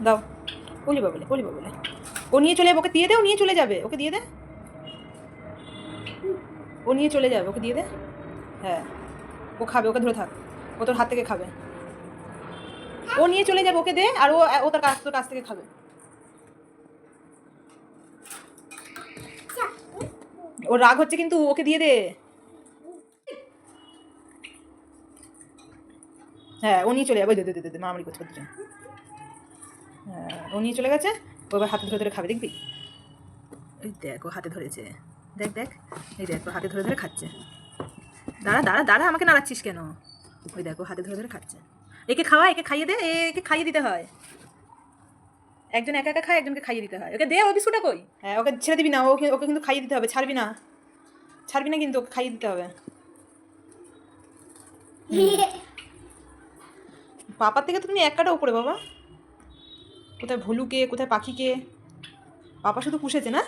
দাও, বলিবা বলে বলিবা বলে। ও নিয়ে চলে যাবে, ওকে দিয়ে দে, ও নিয়ে চলে যাবে, ওকে দিয়ে দে, ও নিয়ে চলে যাবে, ওকে দিয়ে দে। হ্যাঁ, ও খাবে, ওকে ধরে থাক, ও তোর হাত থেকে খাবে, ও নিয়ে চলে যাবে, ওকে দে, আর ও ও তোর কাছ থেকে খাবে। ওর রাগ হচ্ছে কিন্তু, ওকে দিয়ে দে। হ্যাঁ, ও নিয়ে চলে যাবে, দে দে দে দে, মারামারি করছে দুজন। হ্যাঁ, ও নিয়ে চলে গেছে, ও এবার হাতে ধরে ধরে খাবে, দেখবি? এই দেখ, ও হাতে ধরেছে, দেখ দেখ, এই দেখ, ও হাতে ধরে ধরে খাচ্ছে। দাঁড়া দাঁড়া দাঁড়া, আমাকে নাড়াচ্ছিস কেন? ওই দেখো, হাতে ধরে ধরে খাচ্ছে। একে খাওয়া, একে খাইয়ে দে, একে খাইয়ে দিতে হয়। একজন একা একা খায়, একজনকে খাইয়ে দিতে হয়। ওকে দে, ও বিস্কুটটা কই? হ্যাঁ, ওকে ছেড়ে দিবি না, ওকে ওকে কিন্তু খাইয়ে দিতে হবে, ছাড়বি না, ছাড়বি না কিন্তু, ওকে খাইয়ে দিতে হবে। পাপার থেকে তুমি এক কাটা উপরে বাবা। কোথায় ভলুকে, কোথায় পাখিকে, পাপা শুধু পুষেছে না?